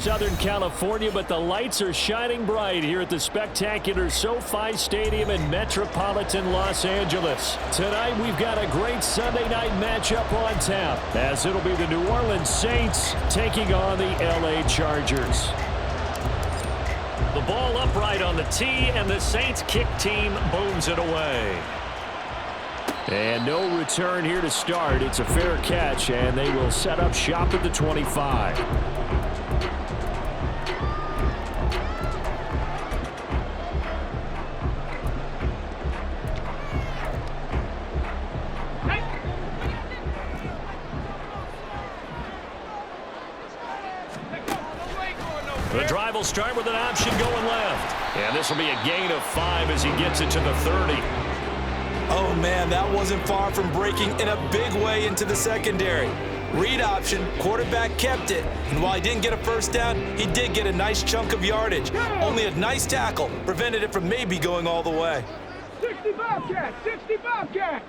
Southern California, but the lights are shining bright here at the spectacular SoFi Stadium in metropolitan Los Angeles. Tonight, we've got a great Sunday night matchup on tap, as it'll be the New Orleans Saints taking on the LA Chargers. The ball upright on the tee, and the Saints kick team booms it away. And no return here to start. It's a fair catch, and they will set up shop at the 25. The drive will start with an option going left. And this will be a gain of 5 as he gets it to the 30. Oh, man, that wasn't far from breaking in a big way into the secondary. Read option, quarterback kept it. And while he didn't get a first down, he did get a nice chunk of yardage. Only a nice tackle prevented it from maybe going all the way. 65 cat, 65 cat.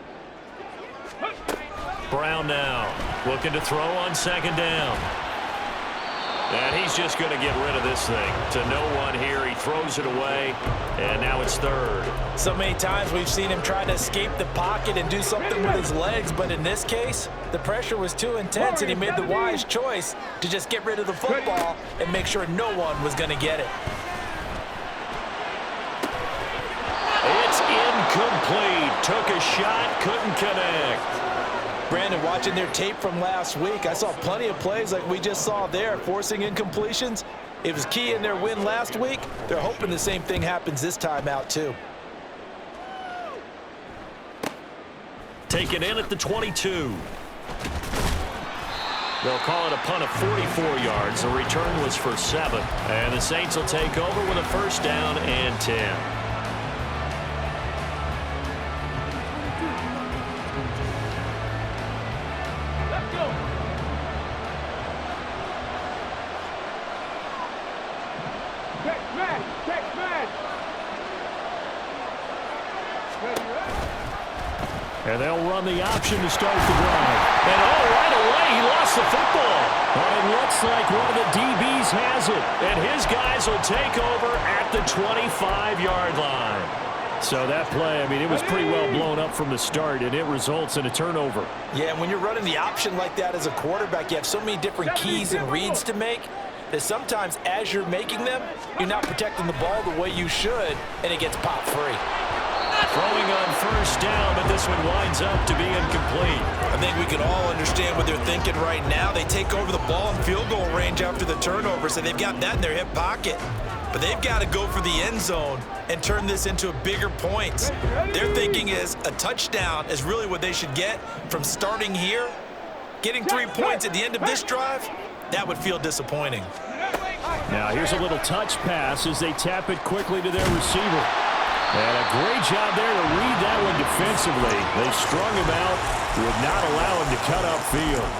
Brown now looking to throw on second down. And he's just going to get rid of this thing. To no one here, he throws it away, and now it's third. So many times we've seen him try to escape the pocket and do something with his legs, but in this case, the pressure was too intense, and he made the wise choice to just get rid of the football and make sure no one was going to get it. It's incomplete. Took a shot, couldn't connect. Brandon, watching their tape from last week, I saw plenty of plays like we just saw there, forcing incompletions. It was key in their win last week. They're hoping the same thing happens this time out, too. Taken in at the 22. They'll call it a punt of 44 yards. The return was for 7. And the Saints will take over with a first down and 10. And they'll run the option to start the drive. And right away, he lost the football. But it looks like one of the DBs has it. And his guys will take over at the 25-yard line. So that play, I mean, it was pretty well blown up from the start, and it results in a turnover. Yeah, and when you're running the option like that as a quarterback, you have so many different keys and reads to make that sometimes as you're making them, you're not protecting the ball the way you should, and it gets popped free. Throwing on first down, but this one winds up to be incomplete. I think we can all understand what they're thinking right now. They take over the ball in field goal range after the turnover, so they've got that in their hip pocket. But they've got to go for the end zone and turn this into a bigger points. Their thinking is a touchdown is really what they should get from starting here. Getting 3 points at the end of this drive, that would feel disappointing. Now here's a little touch pass as they tap it quickly to their receiver. And a great job there to read that one defensively. They strung him out, would not allow him to cut upfield.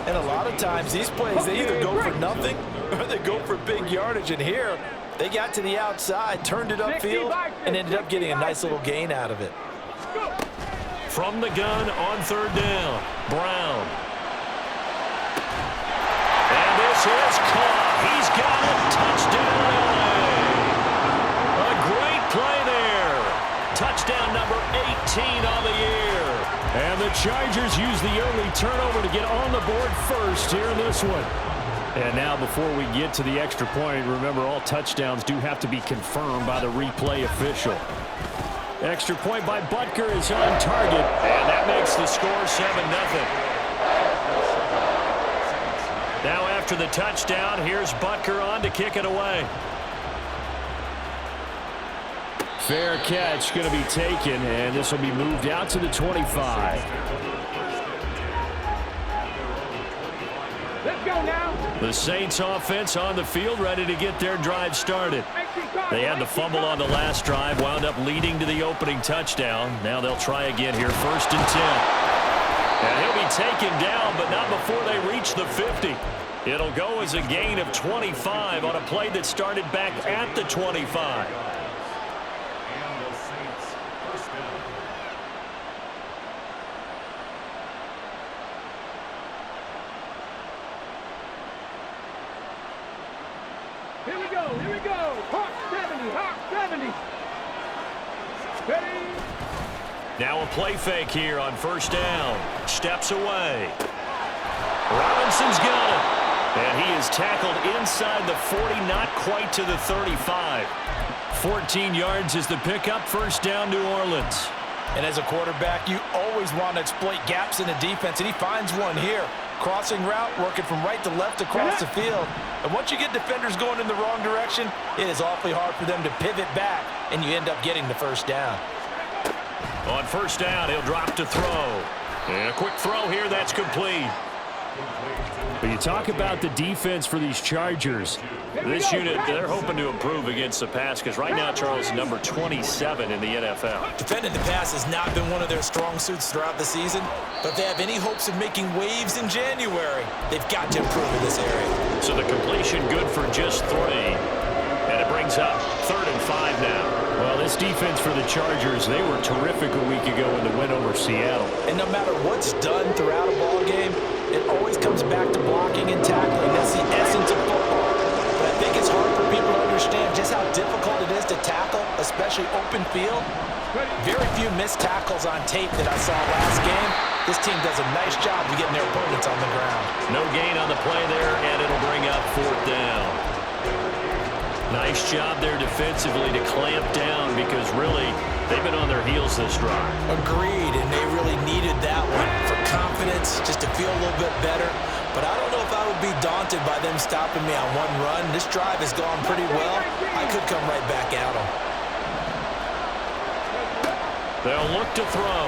And a lot of times these plays, they either go for nothing or they go for big yardage. And here, they got to the outside, turned it upfield, and ended up getting a nice little gain out of it. From the gun on third down, Brown. And this is caught. He's got a touchdown. A great play there. Touchdown number 18 on the year. And the Chargers use the early turnover to get on the board first here in this one. And now before we get to the extra point, remember all touchdowns do have to be confirmed by the replay official. Extra point by Butker is on target, and that makes the score 7-0. Now after the touchdown, here's Butker on to kick it away. Fair catch going to be taken, and this will be moved out to the 25. Let's go now. The Saints offense on the field, ready to get their drive started. They had the fumble on the last drive, wound up leading to the opening touchdown. Now they'll try again here, 1st and 10. And he'll be taken down, but not before they reach the 50. It'll go as a gain of 25 on a play that started back at the 25. Here we go, here we go. Hawk 70, Hawk 70. Ready? Now a play fake here on first down. Steps away. Robinson's got it. And he is tackled inside the 40, not quite to the 35. 14 yards is the pickup. First down, New Orleans. And as a quarterback, you always want to exploit gaps in the defense, and he finds one here. Crossing route, working from right to left across the field. And once you get defenders going in the wrong direction, it is awfully hard for them to pivot back, and you end up getting the first down. On first down, he'll drop to throw. And a quick throw here, that's complete. But you talk about the defense for these Chargers. This unit, they're hoping to improve against the pass because right now, Charles, is number 27 in the NFL. Defending the pass has not been one of their strong suits throughout the season, but if they have any hopes of making waves in January, they've got to improve in this area. So the completion good for just 3. And it brings up 3rd and 5 now. Well, this defense for the Chargers, they were terrific a week ago in the win over Seattle. And no matter what's done throughout a ball game, it always comes back to blocking and tackling. That's the essence of football. But I think it's hard for people to understand just how difficult it is to tackle, especially open field. Very few missed tackles on tape that I saw last game. This team does a nice job of getting their opponents on the ground. No gain on the play there, and it'll bring up 4th down. Nice job there defensively to clamp down because really they've been on their heels this drive. Agreed, and they really needed that one for confidence, just to feel a little bit better. But I don't know if I would be daunted by them stopping me on one run. This drive has gone pretty well. I could come right back at them. They'll look to throw.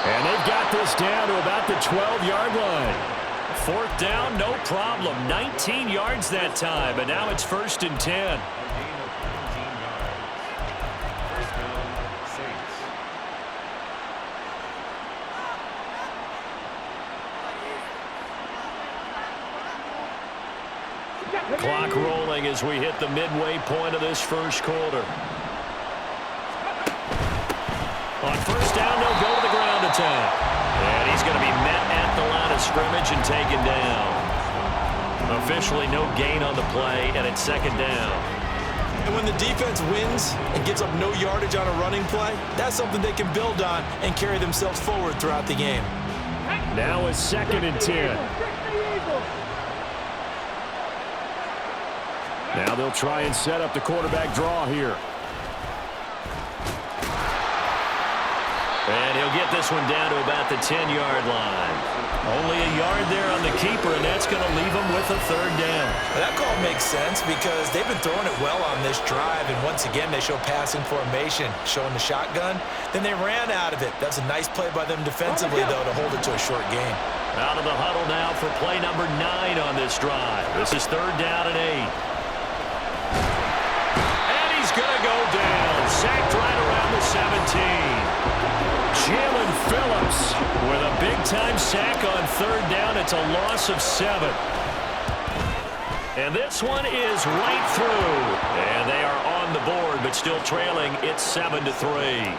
And they've got this down to about the 12-yard line. 4th down, no problem. 19 yards that time, and now it's 1st and 10. Clock rolling as we hit the midway point of this first quarter. On first down, they'll go to the ground attack. And he's going to be met at the line of scrimmage and taken down. Officially no gain on the play, and it's 2nd down. And when the defense wins and gives up no yardage on a running play, that's something they can build on and carry themselves forward throughout the game. Now it's 2nd and 10. Now they'll try and set up the quarterback draw here. And he'll get this one down to about the 10-yard line. Only a yard there on the keeper, and that's going to leave him with a 3rd down. Well, that call makes sense because they've been throwing it well on this drive, and once again they show passing formation, showing the shotgun. Then they ran out of it. That's a nice play by them defensively, though, to hold it to a short game. Out of the huddle now for play number 9 on this drive. This is 3rd down and 8. And he's going to go down. Sacked right around the 17. Jalen Phillips with a big-time sack on 3rd down. It's a loss of 7. And this one is right through. And they are on the board, but still trailing. It's 7-3.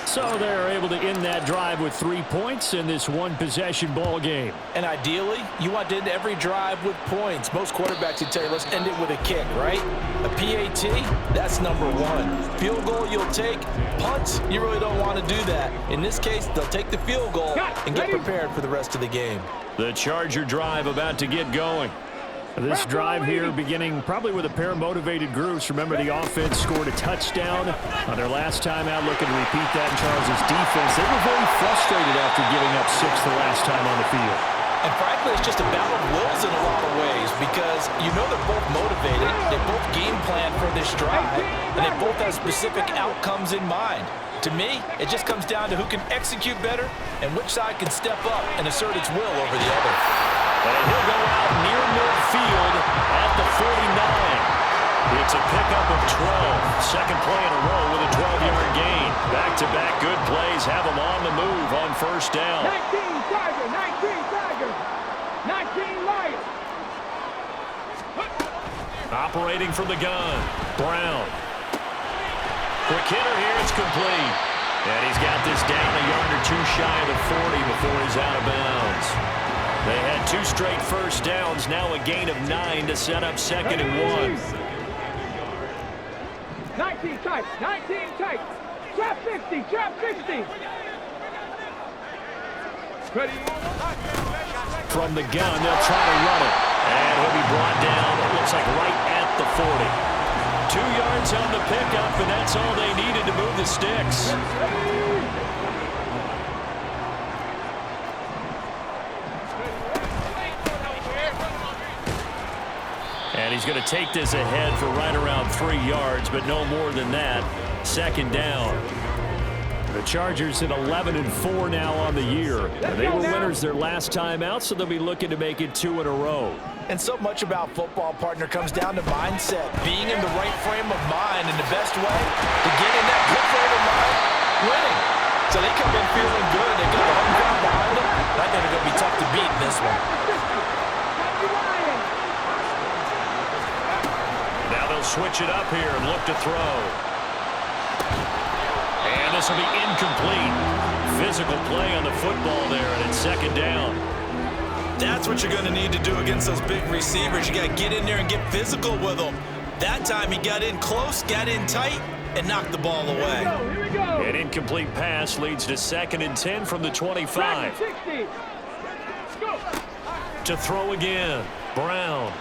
So they're able to end that drive with 3 points in this one-possession ball game. And ideally, you want to end every drive with points. Most quarterbacks would tell you, let's end it with a kick, right? A PAT, that's number 1. Field goal you'll take. Punts, you really don't want to do that. In this case, they'll take the field goal and get prepared for the rest of the game. The Charger drive about to get going. This drive here beginning probably with a pair of motivated groups. Remember, the offense scored a touchdown on their last time out. Looking to repeat that in Charles' defense. They were very frustrated after giving up 6 the last time on the field. And frankly, it's just a battle of wills in a lot of ways because you know they're both motivated. They both game plan for this drive, and they both have specific outcomes in mind. To me, it just comes down to who can execute better and which side can step up and assert its will over the other. And he'll go out near midfield at the 49. It's a pickup of 12. Second play in a row with a 12-yard gain. Back-to-back good plays have them on the move on first down. 19 Tiger, 19 Tiger, 19 Lion. Operating from the gun, Brown. Quick hitter here, it's complete. And he's got this down a yard or 2 shy of the 40 before he's out of bounds. They had 2 straight first downs, now a gain of 9 to set up 2nd and 1. 19 tight, 19 tight. Trap 50, trap 50. Ready. From the gun, they'll try to run it. And he'll be brought down, it looks like right at the 40. 2 yards on the pickup, and that's all they needed to move the sticks. And he's going to take this ahead for right around 3 yards, but no more than that. 2nd down. The Chargers at 11-4 now on the year. They were winners their last time out, so they'll be looking to make it 2 in a row. And so much about football, partner, comes down to mindset. Being in the right frame of mind, and the best way to get in that good frame of mind, winning. So they come in feeling good. They got the home ground behind them. I think they're going to be tough to beat in this one. Now they'll switch it up here and look to throw. And this will be incomplete. Physical play on the football there, and it's 2nd down. That's what you're going to need to do against those big receivers. You got to get in there and get physical with them. That time he got in close, got in tight, and knocked the ball away. Here we go. An incomplete pass leads to 2nd and 10 from the 25. 60. Go. To throw again. Brown.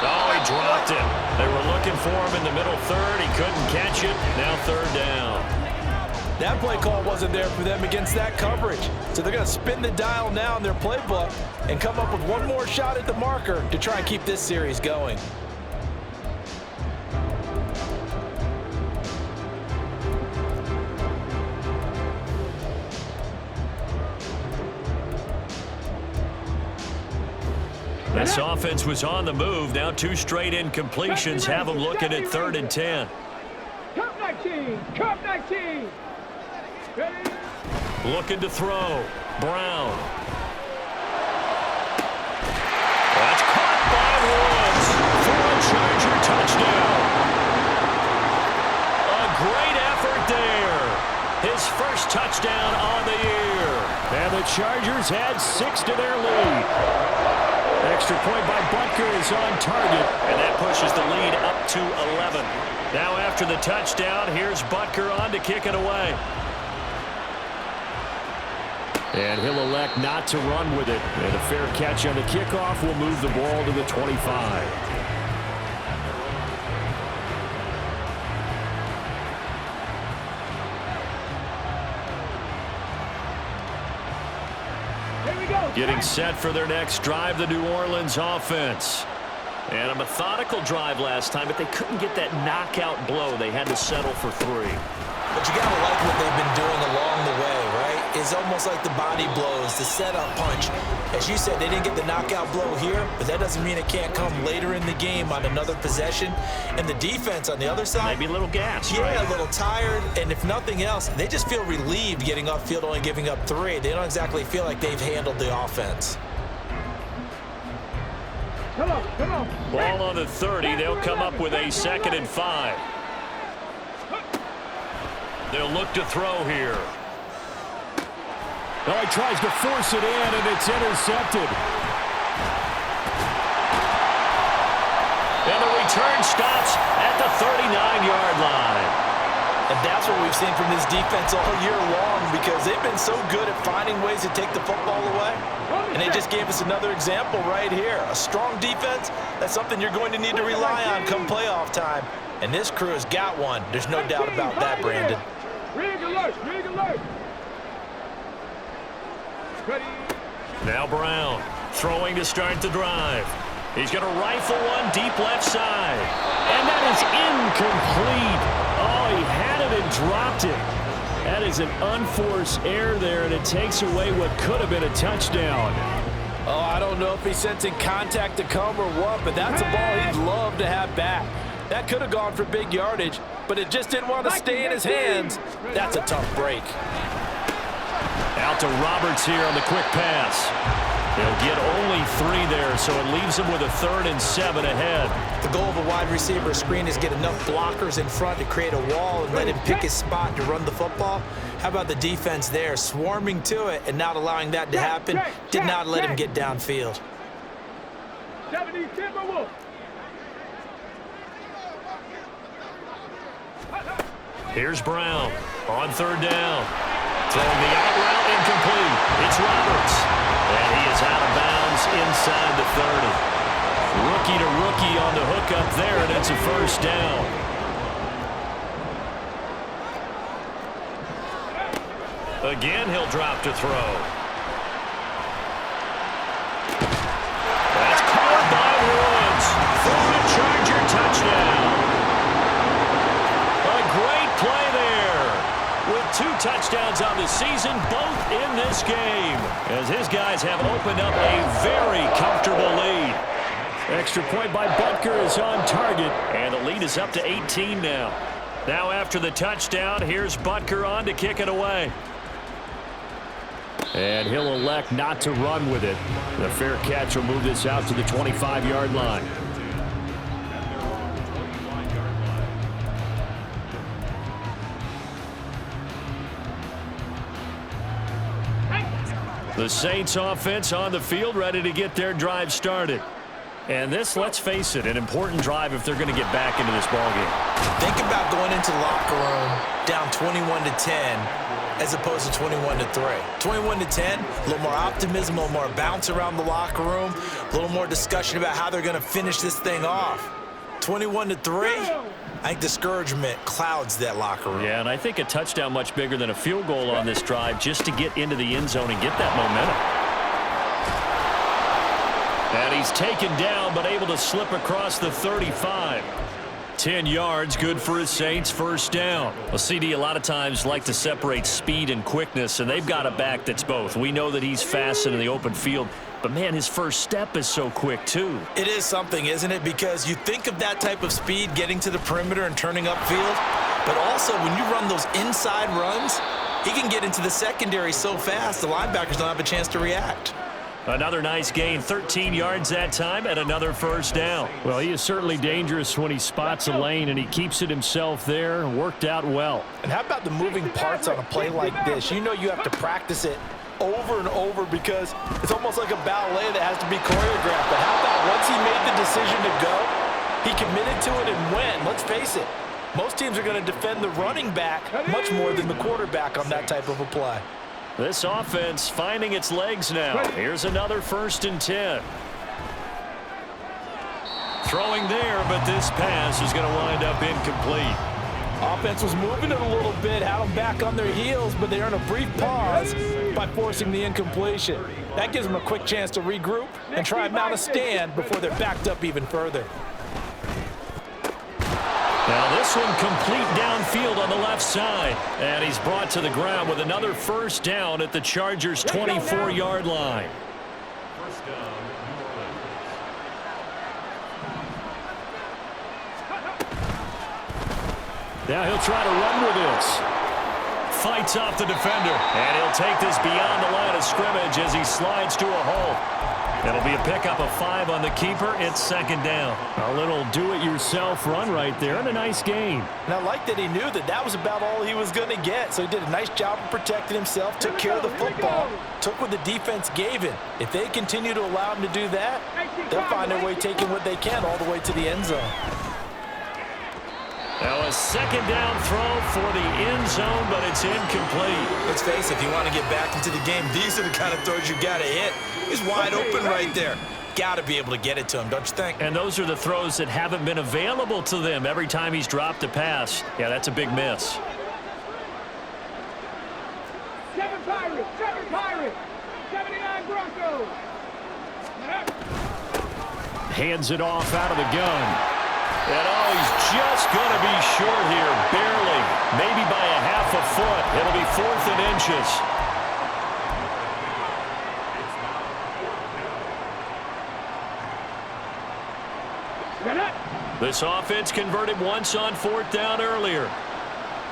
Oh, he dropped it. They were looking for him in the middle third. He couldn't catch it. Now 3rd down. That play call wasn't there for them against that coverage. So they're going to spin the dial now in their playbook and come up with one more shot at the marker to try and keep this series going. This offense was on the move. Now 2 straight incompletions have them looking at 3rd and 10. Cup 19, Cup 19. Ready. Looking to throw. Brown. That's caught by Woods for a Charger touchdown. A great effort there. His first touchdown on the year. And the Chargers add 6 to their lead. Extra point by Butker is on target, and that pushes the lead up to 11. Now after the touchdown, here's Butker on to kick it away. And he'll elect not to run with it. And a fair catch on the kickoff will move the ball to the 25. Getting set for their next drive, the New Orleans offense. And a methodical drive last time, but they couldn't get that knockout blow. They had to settle for 3. But you got to like what they've been doing along the way, right? It's almost like the body blows, the setup punch. As you said, they didn't get the knockout blow here, but that doesn't mean it can't come later in the game on another possession. And the defense on the other side, maybe a little gas, yeah, right? A little tired. And if nothing else, they just feel relieved getting upfield, only giving up 3. They don't exactly feel like they've handled the offense. Come on, come on. Ball on the 30. They'll come up with a 2nd and 5. They'll look to throw here. Oh, he tries to force it in, and it's intercepted. And the return stops at the 39-yard line. And that's what we've seen from this defense all year long, because they've been so good at finding ways to take the football away. And they just gave us another example right here. A strong defense, that's something you're going to need to rely on come playoff time. And this crew has got one. There's no doubt about that, Brandon. Rig alert, rig alert. Ready. Now Brown throwing to start the drive. He's going to rifle one deep left side. And that is incomplete. Oh, he had it and dropped it. That is an unforced error there, and it takes away what could have been a touchdown. Oh, I don't know if he's sensing contact to come or what, but that's a ball he'd love to have back. That could have gone for big yardage, but it just didn't want to stay in his hands. That's a tough break. Out to Roberts here on the quick pass. They'll get only 3 there, so it leaves them with a 3rd and 7 ahead. The goal of a wide receiver screen is get enough blockers in front to create a wall and let him pick his spot to run the football. How about the defense there, swarming to it and not allowing that to happen? Did not let him get downfield. 70 Timberwolves. Here's Brown on 3rd down. Throwing the out route incomplete. It's Roberts. And he is out of bounds inside the 30. Rookie to rookie on the hookup there, and it's a 1st down. Again, he'll drop to throw. That's caught by Woods for a Charger touchdown. A great play there. With 2 touchdowns on the season, both in this game, as his guys have opened up a very comfortable lead. Extra point by Butker is on target, and the lead is up to 18 now. Now after the touchdown, here's Butker on to kick it away. And he'll elect not to run with it. The fair catch will move this out to the 25-yard line. The Saints offense on the field, ready to get their drive started. And this, let's face it, an important drive if they're going to get back into this ballgame. Think about going into the locker room down 21-10 as opposed to 21-3. 21-10, a little more optimism, a little more bounce around the locker room, a little more discussion about how they're going to finish this thing off. 21-3, I think discouragement clouds that locker room. Yeah, and I think a touchdown much bigger than a field goal on this drive just to get into the end zone and get that momentum. And he's taken down, but able to slip across the 35. 10 yards, good for his Saints, 1st down. Well, CD a lot of times like to separate speed and quickness, and they've got a back that's both. We know that he's fast in the open field, but, man, his first step is so quick, too. It is something, isn't it? Because you think of that type of speed getting to the perimeter and turning upfield, but also when you run those inside runs, he can get into the secondary so fast the linebackers don't have a chance to react. Another nice gain, 13 yards that time, and another 1st down. Well, he is certainly dangerous when he spots a lane, and he keeps it himself there. Worked out well. And how about the moving parts on a play like this? You know you have to practice it over and over because it's almost like a ballet that has to be choreographed. But how about once he made the decision to go, he committed to it and went. Let's face it, most teams are going to defend the running back much more than the quarterback on that type of a play. This offense finding its legs now. Here's another 1st and 10. Throwing there, but this pass is going to wind up incomplete. Offense was moving it a little bit, had them back on their heels, but they earn a brief pause by forcing the incompletion. That gives them a quick chance to regroup and try and mount a stand before they're backed up even further. Now this one complete downfield on the left side. And he's brought to the ground with another 1st down at the Chargers' 24-yard line. Now he'll try to run with this. Fights off the defender. And he'll take this beyond the line of scrimmage as he slides to a hole. It'll be a pickup of 5 on the keeper. It's 2nd down. A little do-it-yourself run right there and a nice gain. And I like that he knew that that was about all he was going to get. So he did a nice job of protecting himself, took care of the football, took what the defense gave him. If they continue to allow him to do that, they'll find their way taking what they can all the way to the end zone. Now a 2nd down throw for the end zone, but it's incomplete. Let's face it, if you want to get back into the game, these are the kind of throws you got to hit. He's wide open right there. Got to be able to get it to him, don't you think? And those are the throws that haven't been available to them every time he's dropped a pass. Yeah, that's a big miss. 7 Pirates, 79 Broncos. Hands it off out of the gun. And oh, he's just going to be short here, barely. Maybe by a half a foot. It'll be 4th and inches. This offense converted once on 4th down earlier.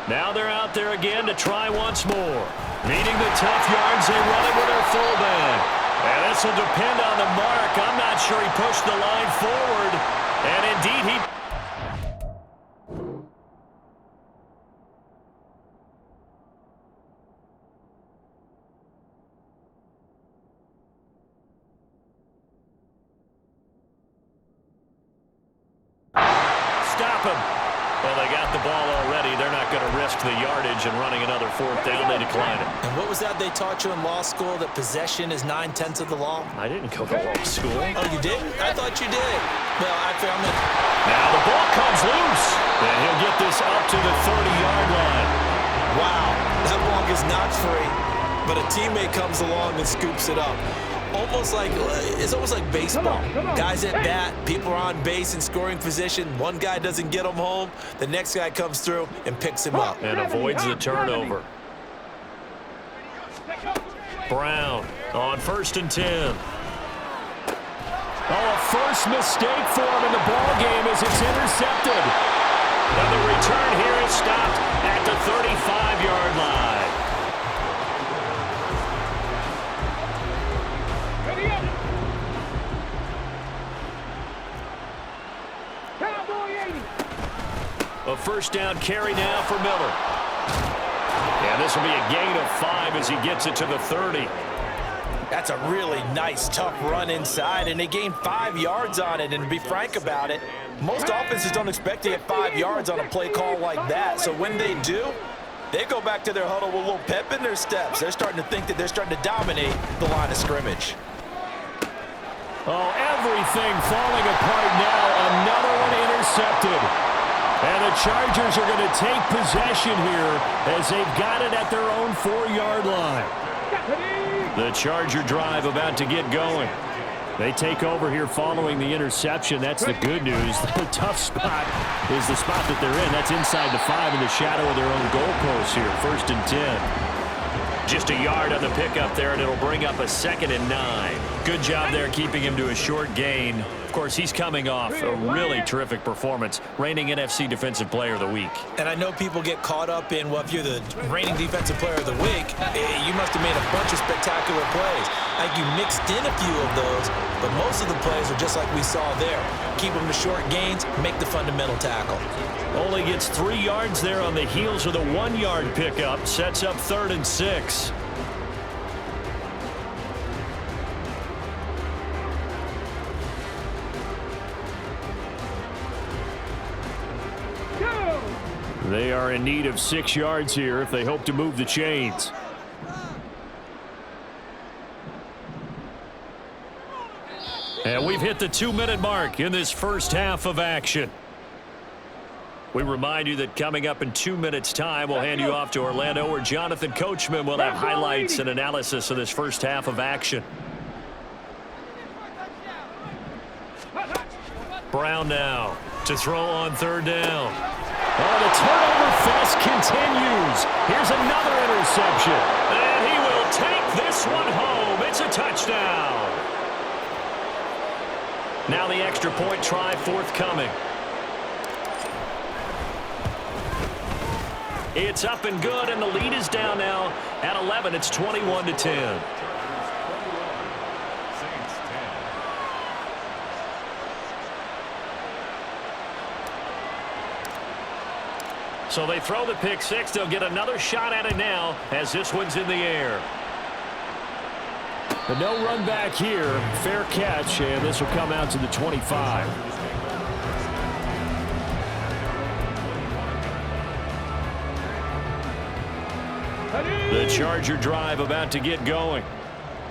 Now they're out there again to try once more. Needing the tough yards, they run it with their fullback. And this will depend on the mark. I'm not sure he pushed the line forward. And indeed he... Stop him. Well, they got the ball already. They're not going to risk the yardage and running another fourth down. They decline it. And what was that they taught you in law school, that possession is 9/10 of the law? I didn't go to law school. Oh, you didn't? I thought you did. Well, I found it. Now the ball comes loose. And he'll get this up to the 30-yard line. Wow, that ball is not free, but a teammate comes along and scoops it up. It's almost like baseball. Guys at bat, people are on base in scoring position. One guy doesn't get him home. The next guy comes through and picks him up. And avoids the turnover. Brown on 1st and 10. Oh, a first mistake for him in the ball game as it's intercepted. And the return here is stopped at the 35-yard line. A first down carry now for Miller. And this will be a gain of 5 as he gets it to the 30. That's a really nice, tough run inside, and they gained 5 yards on it. And to be frank about it, most offenses don't expect to get 5 yards on a play call like that. So when they do, they go back to their huddle with a little pep in their steps. They're starting to think that they're starting to dominate the line of scrimmage. Oh, everything falling apart now. Another one intercepted. And the Chargers are going to take possession here as they've got it at their own 4-yard line. The Charger drive about to get going. They take over here following the interception. That's the good news. The tough spot is the spot that they're in. That's inside the 5 in the shadow of their own goalpost here. 1st and 10. Just a yard on the pickup there, and it'll bring up a 2nd and 9. Good job there keeping him to a short gain. Of course, he's coming off a really terrific performance, reigning NFC Defensive Player of the Week. And I know people get caught up in, well, if you're the reigning Defensive Player of the Week, you must have made a bunch of spectacular plays. I think you mixed in a few of those, but most of the plays are just like we saw there. Keep them to short gains, make the fundamental tackle. Only gets 3 yards there on the heels of the 1-yard pickup. Sets up 3rd and 6. They are in need of 6 yards here if they hope to move the chains. And we've hit the 2-minute mark in this first half of action. We remind you that coming up in 2 minutes' time, we'll hand you off to Orlando, where Jonathan Coachman will have highlights and analysis of this first half of action. Brown now to throw on 3rd down. Oh, the turnover fest continues. Here's another interception. And he will take this one home. It's a touchdown. Now the extra point try forthcoming. It's up and good, and the lead is down now at 11. It's 21-10. So they throw the pick 6. They'll get another shot at it now as this one's in the air. But no run back here. Fair catch, and this will come out to the 25. The Charger drive about to get going.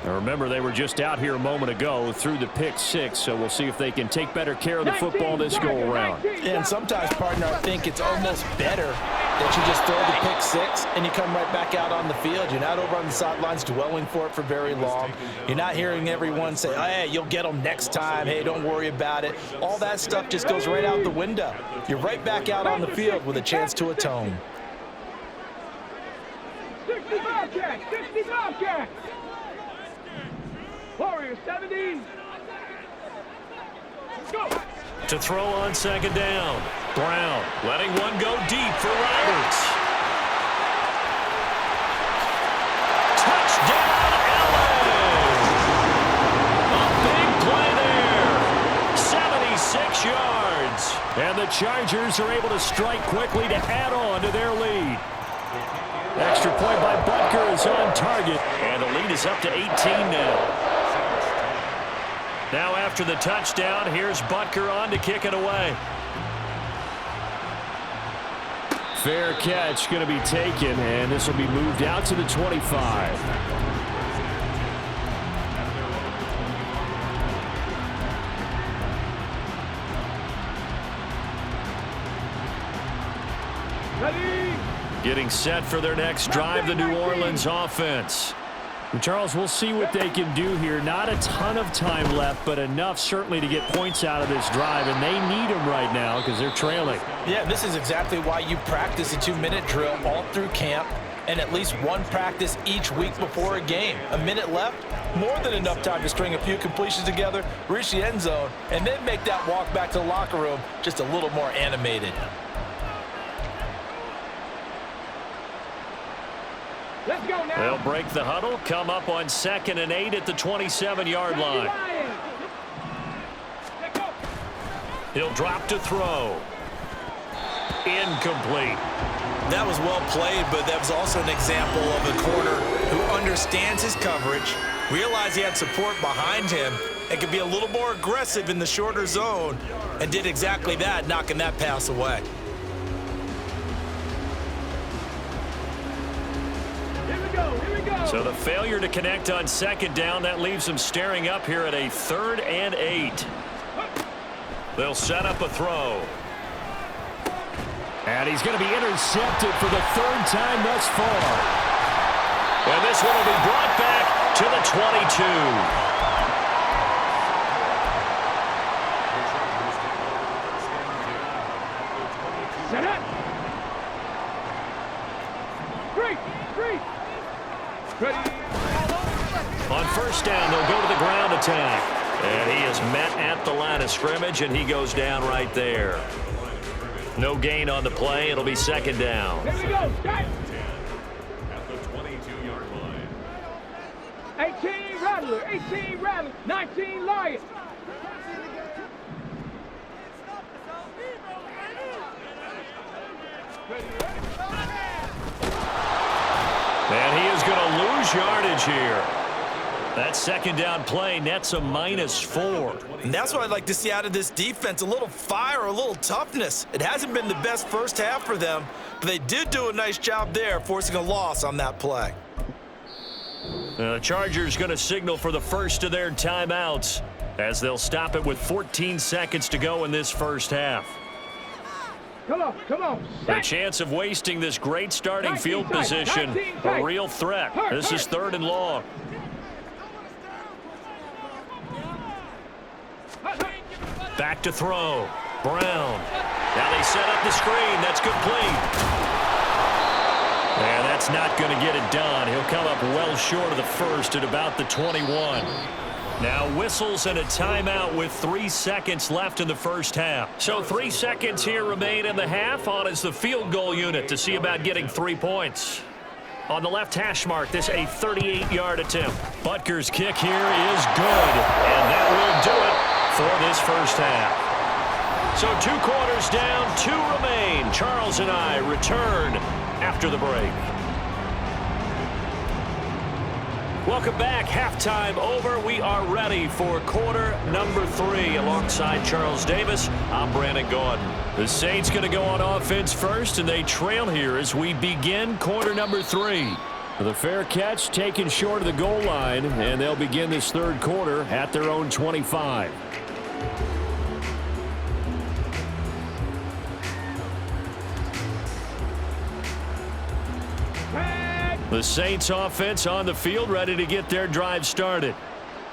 Now remember, they were just out here a moment ago through the pick 6, so we'll see if they can take better care of the football this go-around. And sometimes, partner, I think it's almost better that you just throw the pick 6 and you come right back out on the field. You're not over on the sidelines dwelling for it for very long. You're not hearing everyone say, oh, hey, you'll get them next time. Hey, don't worry about it. All that stuff just goes right out the window. You're right back out on the field with a chance to atone. 60 Bobcats! 60 Bobcats! Warriors 70. Go. To throw on 2nd down. Brown letting one go deep for Roberts. Touchdown, LA! And the Chargers are able to strike quickly to add on to their lead. Extra point by Butker is on target. And the lead is up to 18 now. Now after the touchdown, here's Butker on to kick it away. Fair catch going to be taken, and this will be moved out to the 25. Ready? Getting set for their next drive, the New Orleans offense. And Charles, we'll see what they can do here. Not a ton of time left, but enough certainly to get points out of this drive, and they need them right now because they're trailing. Yeah, this is exactly why you practice a 2-minute drill all through camp and at least one practice each week before a game. A minute left, more than enough time to string a few completions together, reach the end zone, and then make that walk back to the locker room just a little more animated. Let's go now. They'll break the huddle, come up on 2nd and 8 at the 27-yard line. He'll drop to throw. Incomplete. That was well played, but that was also an example of a corner who understands his coverage, realized he had support behind him, and could be a little more aggressive in the shorter zone, and did exactly that, knocking that pass away. So the failure to connect on 2nd down, that leaves them staring up here at a 3rd and 8. They'll set up a throw. And he's going to be intercepted for the 3rd time thus far. And this one will be brought back to the 22. Set up. Three. Ready. On 1st down, they'll go to the ground attack. And he is met at the line of scrimmage, and he goes down right there. No gain on the play. It'll be 2nd down. Here we go. Start. At the 22-yard line. 18 Rattler. 18 Rattler. 19 Lion. And he is going to lose yardage here. That 2nd down play nets a -4. And that's what I'd like to see out of this defense, a little fire, a little toughness. It hasn't been the best first half for them, but they did do a nice job there, forcing a loss on that play. The Chargers going to signal for the first of their timeouts as they'll stop it with 14 seconds to go in this first half. Come on. A chance of wasting this great starting field position, a real threat. This is 3rd and long. Back to throw. Brown. Now they set up the screen. That's complete. And that's not going to get it done. He'll come up well short of the first at about the 21. Now whistles and a timeout with 3 seconds left in the first half. So 3 seconds here remain in the half. On is the field goal unit to see about getting 3 points. On the left hash mark, this a 38-yard attempt. Butker's kick here is good. And that will do it for this first half. So 2 quarters down, 2 remain. Charles and I return after the break. Welcome back. Halftime over. We are ready for quarter number 3. Alongside Charles Davis, I'm Brandon Gordon. The Saints going to go on offense first, and they trail here as we begin quarter number 3. The fair catch taken short of the goal line, and they'll begin this 3rd quarter at their own 25. The Saints offense on the field, ready to get their drive started.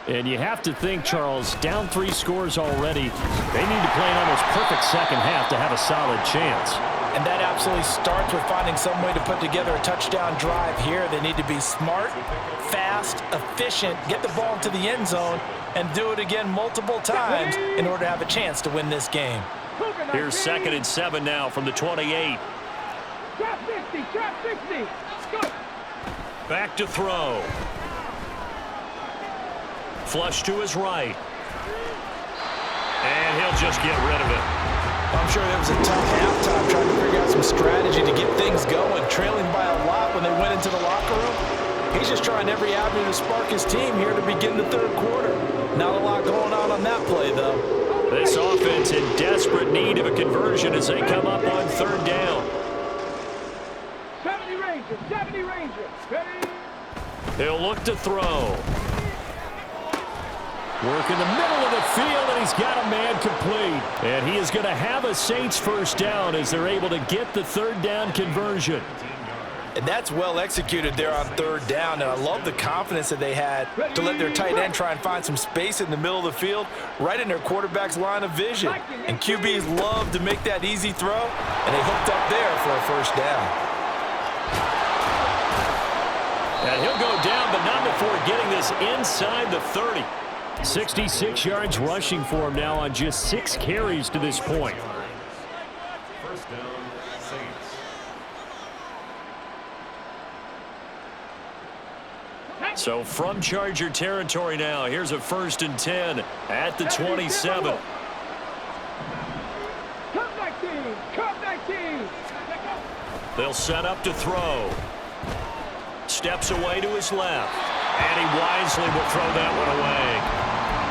And you have to think, Charles, down 3 scores already. They need to play an almost perfect second half to have a solid chance. And that absolutely starts with finding some way to put together a touchdown drive here. They need to be smart, fast, efficient, get the ball into the end zone, and do it again multiple times in order to have a chance to win this game. Here's 2nd and 7 now from the 28. Drop 50. Drop 60. Go. Back to throw. Flush to his right. And he'll just get rid of it. I'm sure it was a tough halftime trying to figure out some strategy to get things going, trailing by a lot when they went into the locker room. He's just trying every avenue to spark his team here to begin the third quarter. Not a lot going on that play, though. This offense in desperate need of a conversion as they come up on third down. 70 Rangers, 70 Rangers. Ready? He'll look to throw. Work in the middle of the field, and he's got a man complete. And he is going to have a Saints first down as they're able to get the third down conversion. And that's well executed there on third down, and I love the confidence that they had to let their tight end try and find some space in the middle of the field, right in their quarterback's line of vision. And QBs love to make that easy throw, and they hooked up there for a first down. And he'll go down, but not before getting this inside the 30. 66 yards rushing for him now on just 6 carries to this point. First down, Saints. So from Charger territory now, here's a 1st and 10 at the 27. Cut 19, cut 19. They'll set up to throw. Steps away to his left. And he wisely will throw that one away.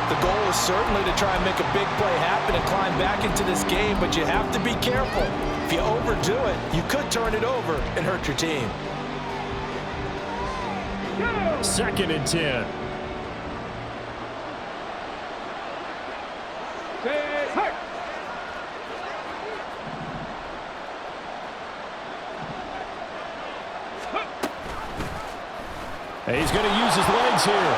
The goal is certainly to try and make a big play happen and climb back into this game, but you have to be careful. If you overdo it, you could turn it over and hurt your team. 2nd and 10. Say, hey. He's going to use his legs here.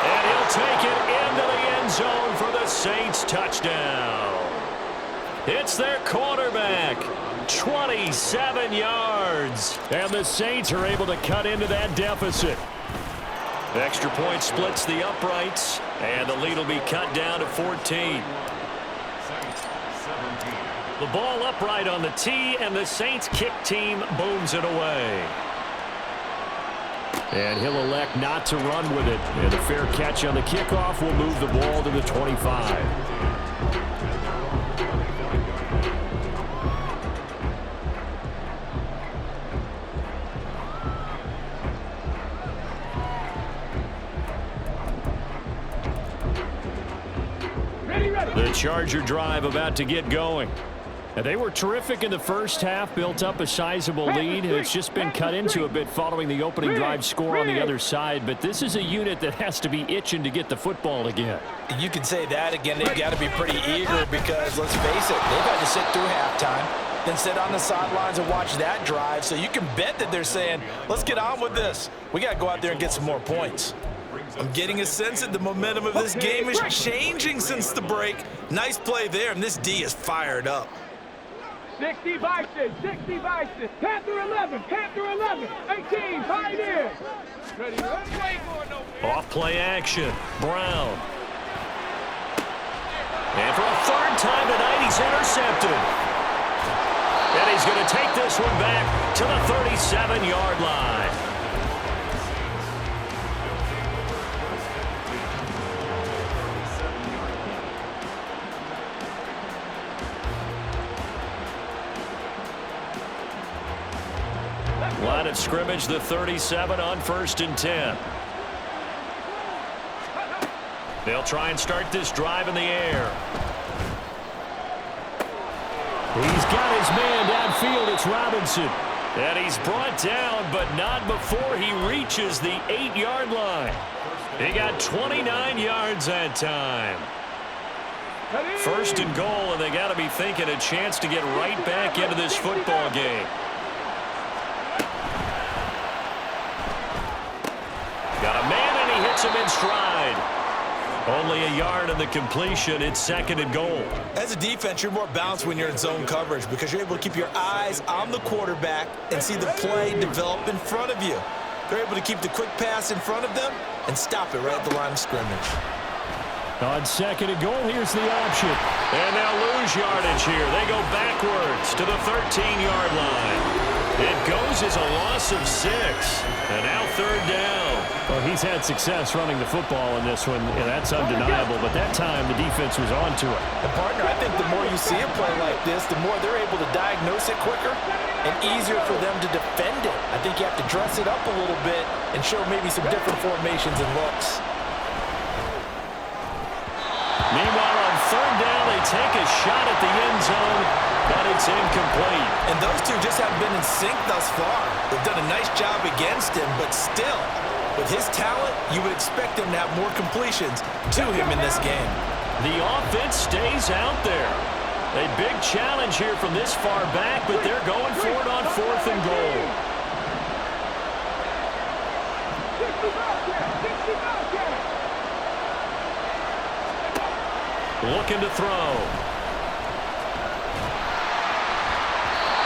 And he'll take it into the end zone for the Saints touchdown. It's their quarterback. 27 yards. And the Saints are able to cut into that deficit. The extra point splits the uprights, and the lead will be cut down to 14. Saints, 17. The ball upright on the tee, and the Saints kick team booms it away. And he'll elect not to run with it. And a fair catch on the kickoff will move the ball to the 25. The Charger drive about to get going. And they were terrific in the first half, built up a sizable lead. It's just been cut into a bit following the opening drive score on the other side. But this is a unit that has to be itching to get the football again. You can say that again. They've got to be pretty eager because, let's face it, they've had to sit through halftime, then sit on the sidelines and watch that drive. So you can bet that they're saying, let's get on with this. We got to go out there and get some more points. I'm getting a sense that the momentum of this game is changing since the break. Nice play there, and this D is fired up. 60 Bison, 60 Bison. Panther 11, Panther 11. 18, Pioneers. Ready, Off play action. Brown. And for a 3rd time tonight, he's intercepted. And he's going to take this one back to the 37-yard line. Line of scrimmage, the 37 on 1st and 10. They'll try and start this drive in the air. He's got his man downfield. It's Robinson. And he's brought down, but not before he reaches the 8-yard line. He got 29 yards that time. 1st and goal, and they got to be thinking a chance to get right back into this football game. Got a man, and he hits him in stride. Only a yard in the completion. It's 2nd and goal. As a defense, you're more balanced when you're in zone coverage because you're able to keep your eyes on the quarterback and see the play develop in front of you. They're able to keep the quick pass in front of them and stop it right at the line of scrimmage. On 2nd and goal, here's the option. And they'll lose yardage here. They go backwards to the 13-yard line. It goes as a loss of 6. And now third down. Well, he's had success running the football in this one, and that's undeniable. But that time, the defense was on to it. And partner, I think the more you see a play like this, the more they're able to diagnose it quicker and easier for them to defend it. I think you have to dress it up a little bit and show maybe some different formations and looks. Meanwhile, on third down, they take a shot at the end zone, but it's incomplete. And those two just haven't been in sync thus far. They've done a nice job against him, but still, with his talent, you would expect him to have more completions to him in this game. The offense stays out there. A big challenge here from this far back, but they're going for it on 4th and goal. 65 yards. Looking to throw.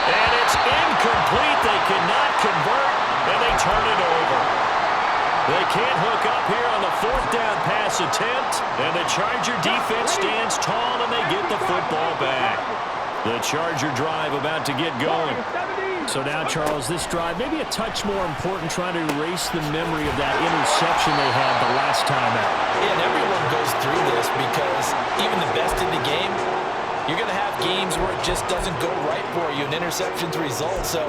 And it's incomplete. They cannot convert, and they turn it over. They can't hook up here on the 4th down pass attempt, and the Charger defense stands tall, and they get the football back. The Charger drive about to get going. So now, Charles, this drive maybe a touch more important, trying to erase the memory of that interception they had the last time out. Yeah, and everyone goes through this because even the best in the game, you're going to have games where it just doesn't go right for you and interceptions result. So,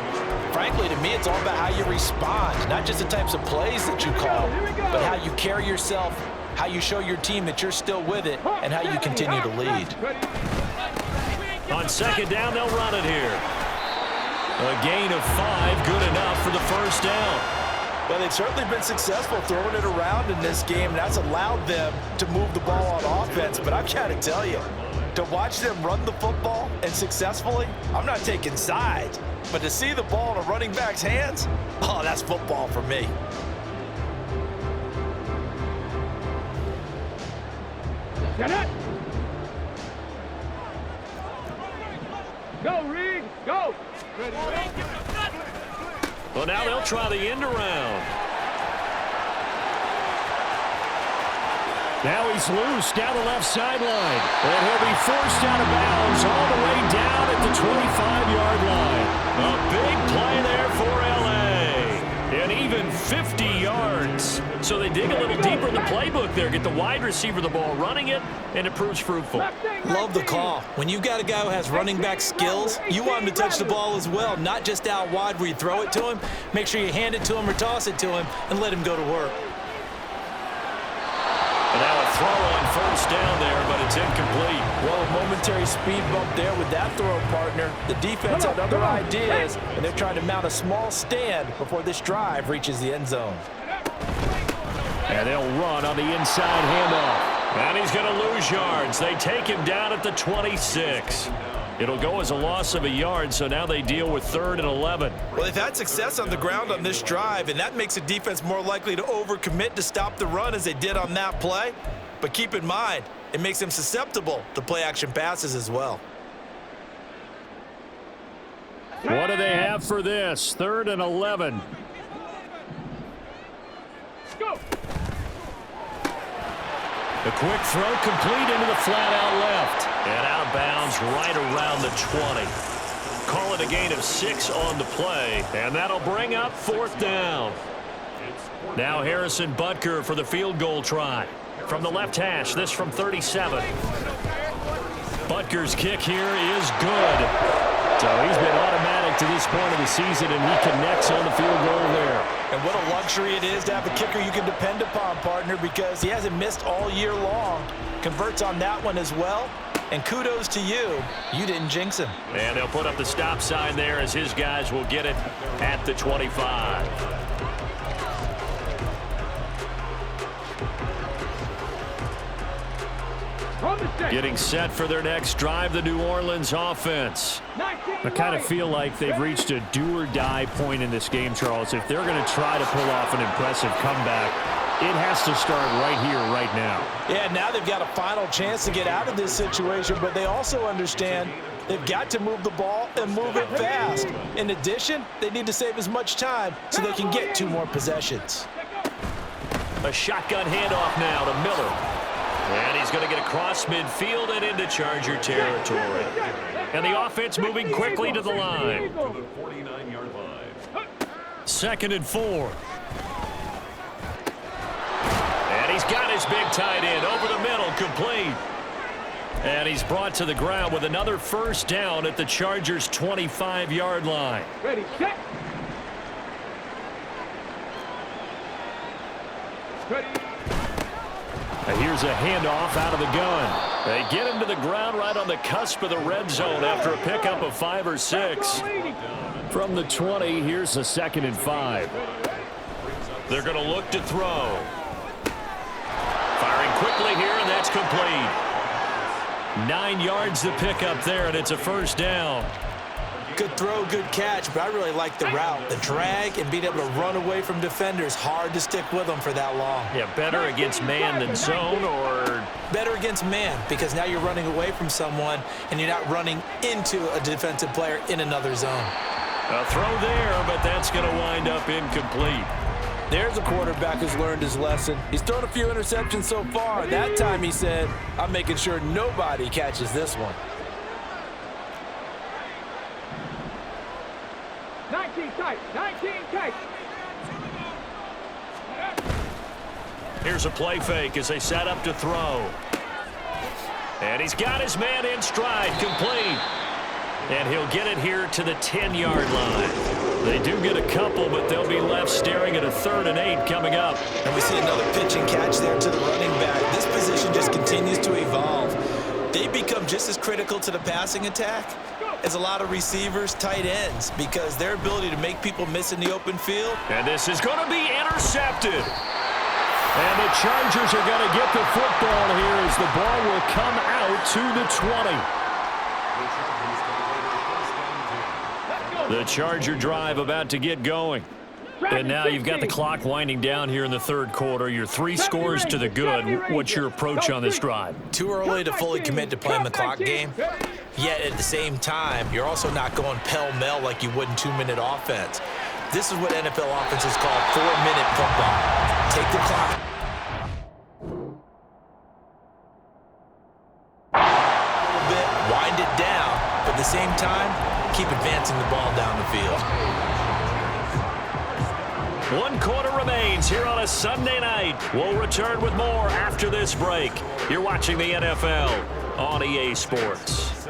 frankly, to me, it's all about how you respond, not just the types of plays that you call, but how you carry yourself, how you show your team that you're still with it, and how you continue to lead. On second down, they'll run it here. A gain of 5, good enough for the first down. Well, they've certainly been successful throwing it around in this game, and that's allowed them to move the ball on offense. But I've got to tell you, to watch them run the football and successfully, I'm not taking sides, but to see the ball in a running back's hands, oh, that's football for me. Get it. Go, Reed. Go. Well, now they'll try the end around. Now he's loose down the left sideline. And he'll be forced out of bounds all the way down at the 25-yard line. A big play there for L.A. And even 50 yards. So they dig a little deeper in the playbook there, get the wide receiver the ball, running it, and it proves fruitful. Love the call. When you've got a guy who has running back skills, you want him to touch the ball as well, not just out wide where you throw it to him. Make sure you hand it to him or toss it to him and let him go to work. And now a throw on first down there, but it's incomplete. Well, a momentary speed bump there with that throw, partner. The defense had other ideas, and they're trying to mount a small stand before this drive reaches the end zone. And they'll run on the inside handoff. And he's going to lose yards. They take him down at the 26. It'll go as a loss of a yard, so now they deal with 3rd and 11. Well, they've had success on the ground on this drive, and that makes the defense more likely to overcommit to stop the run as they did on that play. But keep in mind, it makes them susceptible to play-action passes as well. What do they have for this? 3rd and 11. Go. The quick throw complete into the flat out left. And out of bounds right around the 20. Call it a gain of 6 on the play. And that'll bring up 4th down. Now Harrison Butker for the field goal try. From the left hash, this from 37. Butker's kick here is good. So he's been automatic to this point of the season, and he connects on the field goal there. And what a luxury it is to have a kicker you can depend upon, partner, because he hasn't missed all year long. Converts on that one as well. And kudos to you. You didn't jinx him. And they'll put up the stop sign there as his guys will get it at the 25. Getting set for their next drive, the New Orleans offense. I kind of feel like they've reached a do-or-die point in this game, Charles. If they're going to try to pull off an impressive comeback, it has to start right here, right now. Yeah, now they've got a final chance to get out of this situation, but they also understand they've got to move the ball and move it fast. In addition, they need to save as much time so they can get 2 more possessions. A shotgun handoff now to Miller. And he's going to get across midfield and into Charger territory. And the offense moving quickly to the line. To the 49-yard line. 2nd and 4. And he's got his big tight end over the middle, complete. And he's brought to the ground with another first down at the Chargers' 25-yard line. Ready, set. Ready. And here's a handoff out of the gun. They get him to the ground right on the cusp of the red zone after a pickup of 5 or 6. From the 20, here's a 2nd and 5. They're going to look to throw. Firing quickly here, and that's complete. 9 yards to pick up there, and it's a first down. Good throw, good catch, but I really like the route. The drag and being able to run away from defenders, hard to stick with them for that long. Yeah, better against man than zone, or? Better against man, because now you're running away from someone and you're not running into a defensive player in another zone. A throw there, but that's going to wind up incomplete. There's a quarterback who's learned his lesson. He's thrown a few interceptions so far. That time he said, I'm making sure nobody catches this one. 19 tight, 19 tight. Here's a play fake as they set up to throw. And he's got his man in stride, complete. And he'll get it here to the 10-yard line. They do get a couple, but they'll be left staring at a 3rd and 8 coming up. And we see another pitch and catch there to the running back. This position just continues to evolve. They become just as critical to the passing attack as a lot of receivers, tight ends, because their ability to make people miss in the open field. And this is going to be intercepted. And the Chargers are going to get the football here as the ball will come out to the 20. The Charger drive about to get going. And now you've got the clock winding down here in the 3rd quarter. You're 3 scores to the good. What's your approach on this drive? Too early to fully commit to playing the clock game. Yet at the same time, you're also not going pell-mell like you would in 2-minute offense. This is what NFL offenses call 4-minute football. Take the clock. A little bit, wind it down, but at the same time, keep advancing the ball down the field. 1 quarter remains here on a Sunday night. We'll return with more after this break. You're watching the NFL on EA Sports.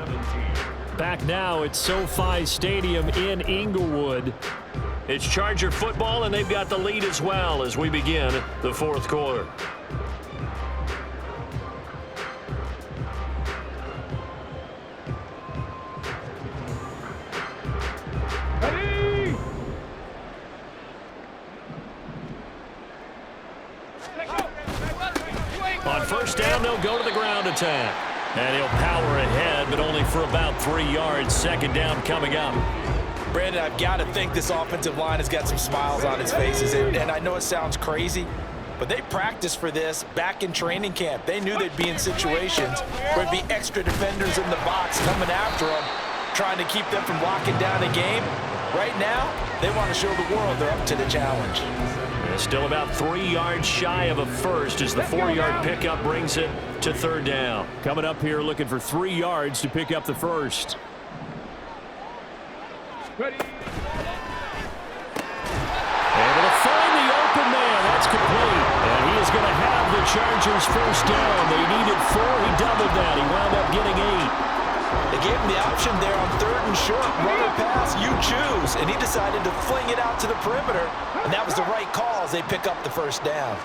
Back now at SoFi Stadium in Inglewood. It's Charger football, and they've got the lead as well as we begin the 4th quarter. Ready. On first down, they'll go to the ground attack. And he'll power ahead, but only for about 3 yards. 2nd down coming up. Brandon, I've got to think this offensive line has got some smiles on its faces. And I know it sounds crazy, but they practiced for this back in training camp. They knew they'd be in situations where there'd be extra defenders in the box coming after them, trying to keep them from locking down a game. Right now, they want to show the world they're up to the challenge. Still about 3 yards shy of a first as the 4-yard pickup brings it to 3rd down. Coming up here looking for 3 yards to pick up the first. Ready. Able to find the open man. That's complete. And he is going to have the Chargers first down. They needed 4. He doubled that. He wound up getting 8. They gave him the option there on 3rd and short. Run or pass, you choose. And he decided to fling it out to the perimeter. And that was the right call as they pick up the first down.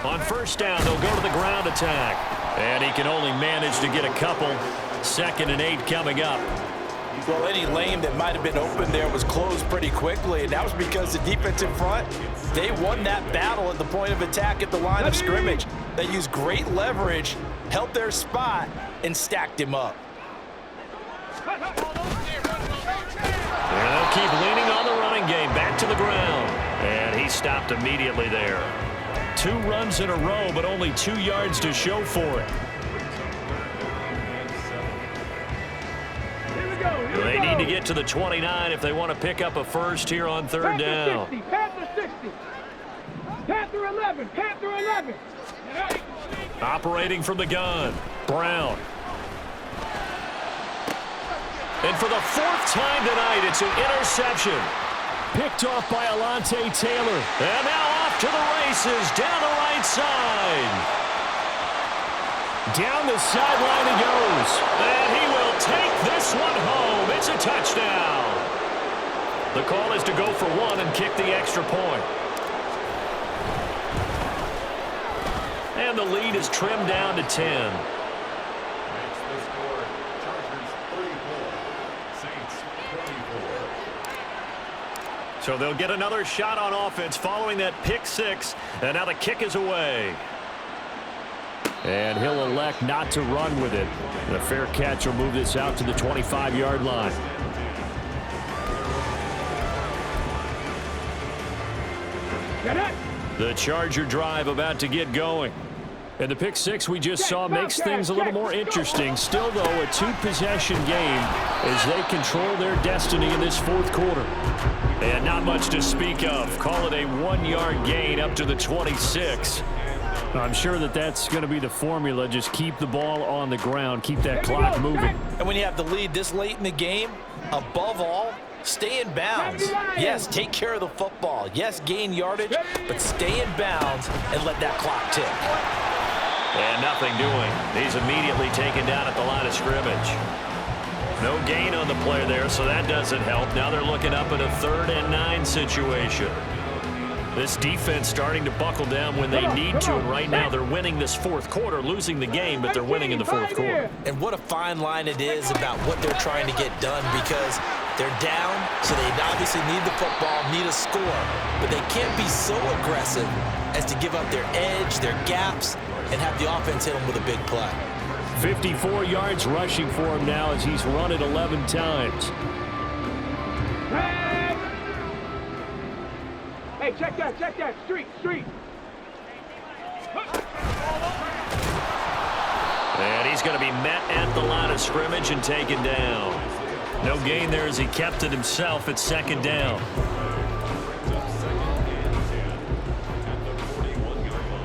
On first down, they'll go to the ground attack. And he can only manage to get a couple. 2nd and 8 coming up. Well, any lane that might have been open there was closed pretty quickly, and that was because the defensive front, they won that battle at the point of attack at the line of scrimmage. They used great leverage, held their spot, and stacked him up. And they'll keep leaning on the running game. Back to the ground. And he stopped immediately there. 2 runs in a row, but only 2 yards to show for it. They need to get to the 29 if they want to pick up a first here on 3rd down. Panther 60. Panther 11. Panther 11. Operating from the gun, Brown. And for the 4th time tonight, it's an interception. picked off by Alontae Taylor. And now off to the races down the right side. Down the sideline he goes. And he will take this one home. It's a touchdown. The call is to go for one and kick the extra point. And the lead is trimmed down to 10. So they'll get another shot on offense following that pick six. And now the kick is away. And he'll elect not to run with it. And a fair catch will move this out to the 25-yard line. The Charger drive about to get going. And the pick six we just saw makes things a little more interesting. Still, though, a two-possession game as they control their destiny in this fourth quarter. And not much to speak of. Call it a 1-yard gain up to the 26. I'm sure that that's going to be the formula. Just keep the ball on the ground. Keep that clock moving. And when you have the lead this late in the game, above all, stay in bounds. Yes, take care of the football. Yes, gain yardage, but stay in bounds and let that clock tick. And nothing doing. He's immediately taken down at the line of scrimmage. No gain on the play there, so that doesn't help. Now they're looking up at a 3rd and 9 situation. This defense starting to buckle down when they need to, and right now they're winning this fourth quarter, losing the game, but they're winning in the fourth quarter. And what a fine line it is about what they're trying to get done, because they're down, so they obviously need the football, need a score, but they can't be so aggressive as to give up their edge, their gaps, and have the offense hit them with a big play. 54 yards rushing for him now as he's run it 11 times. Hey, check that. Street. And he's going to be met at the line of scrimmage and taken down. No gain there as he kept it himself at 2nd down.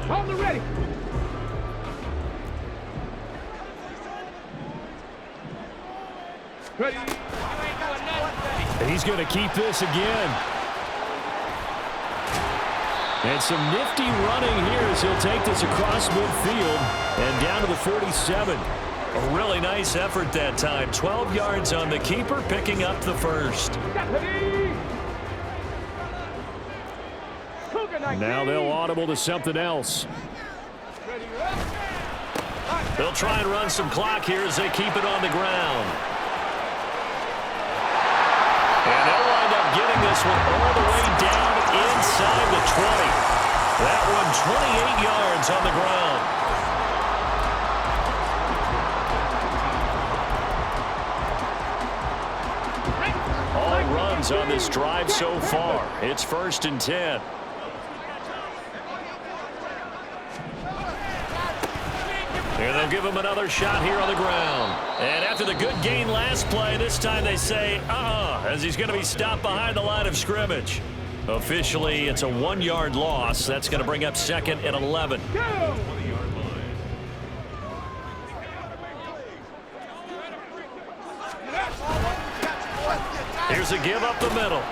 Hold it ready. Ready. And he's going to keep this again. And some nifty running here as he'll take this across midfield and down to the 47. A really nice effort that time. 12 yards on the keeper, picking up the first. Now they'll audible to something else. They'll try and run some clock here as they keep it on the ground. And they'll wind up getting this one all the way down inside the 20. That one 28 yards on the ground. All runs on this drive so far. It's 1st and 10. And they'll give him another shot here on the ground. And after the good gain last play, this time they say, as he's going to be stopped behind the line of scrimmage. Officially, it's a 1-yard loss. That's going to bring up 2nd and 11. Here's a give up the middle.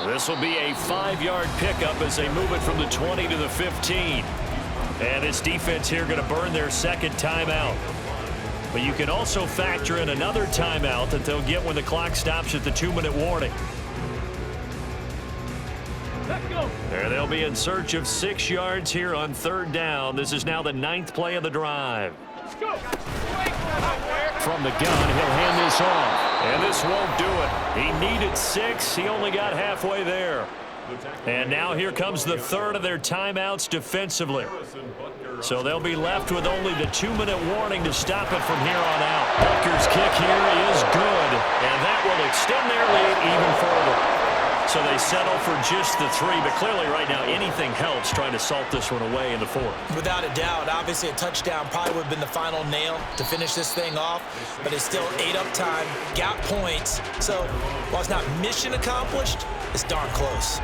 This will be a 5-yard pickup as they move it from the 20 to the 15. And this defense here going to burn their 2nd timeout. But you can also factor in another timeout that they'll get when the clock stops at the 2-minute warning. Let's go. There they'll be in search of 6 yards here on 3rd down. This is now the 9th play of the drive. Go. From the gun, he'll hand this off. And this won't do it. He needed 6. He only got halfway there. And now here comes the 3rd of their timeouts defensively. So they'll be left with only the 2-minute warning to stop it from here on out. Butker's kick here is good, and that will extend their lead even further. So they settle for just the 3, but clearly right now anything helps trying to salt this one away in the 4th. Without a doubt, obviously a touchdown probably would have been the final nail to finish this thing off, but it's still 8 up time, got points. So while it's not mission accomplished, it's darn close.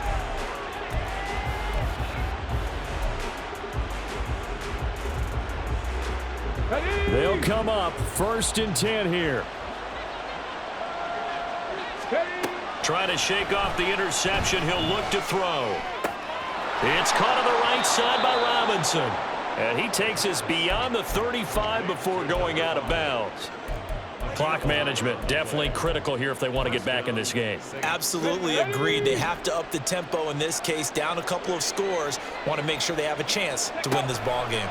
They'll come up 1st and 10 here. Trying to shake off the interception. He'll look to throw. It's caught on the right side by Robinson. And he takes us beyond the 35 before going out of bounds. Clock management definitely critical here if they want to get back in this game. Absolutely agreed. They have to up the tempo in this case, down a couple of scores. Want to make sure they have a chance to win this ball game.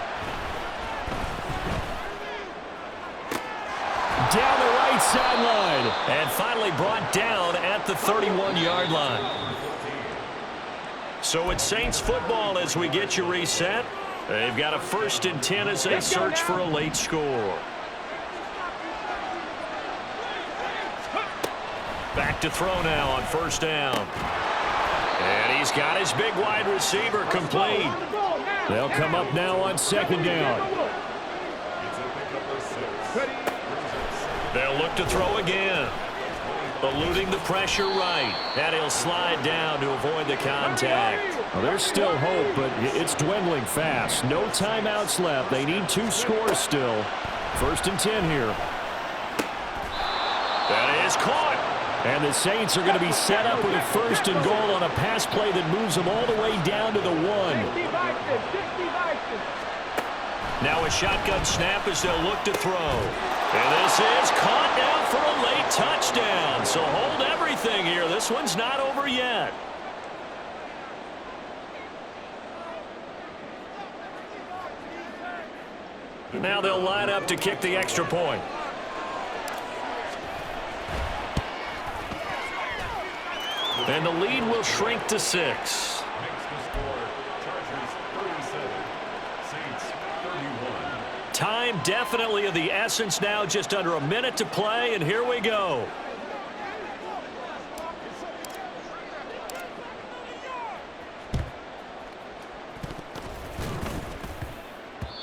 Down the right sideline. And finally brought down at the 31-yard line. So it's Saints football as we get you reset. They've got a 1st and 10 as they search for a late score. Back to throw now on 1st down. And he's got his big wide receiver complete. They'll come up now on 2nd down. They'll look to throw again. Eluding the pressure right. And he'll slide down to avoid the contact. Well, there's still hope, but it's dwindling fast. No timeouts left. They need 2 scores still. 1st and 10 here. That is caught. And the Saints are going to be set up with a 1st and goal on a pass play that moves them all the way down to the 1. Now a shotgun snap as they'll look to throw. And this is caught down for a late touchdown. So hold everything here. This one's not over yet. Now they'll line up to kick the extra point. And the lead will shrink to 6. Time definitely of the essence now, just under a minute to play, and here we go.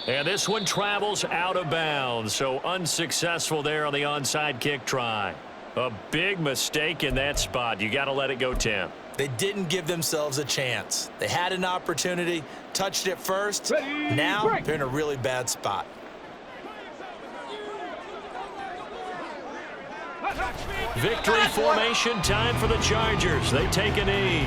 And this one travels out of bounds, so unsuccessful there on the onside kick try. A big mistake in that spot. You got to let it go, Tim. They didn't give themselves a chance. They had an opportunity, touched it first. Now they're in a really bad spot. Victory formation time for the Chargers. They take a knee.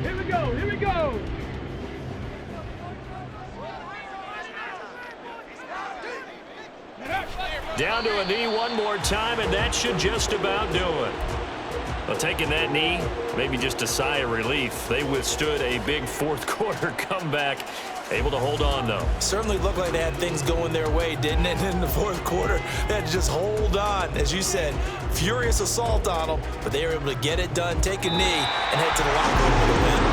Here we go. Here we go. Down to a knee one more time, and that should just about do it. Well, taking that knee, maybe just a sigh of relief. They withstood a big 4th quarter comeback. Able to hold on, though. Certainly looked like they had things going their way, didn't it? In the 4th quarter, they had to just hold on. As you said, furious assault on them, but they were able to get it done, take a knee, and head to the locker room with a win.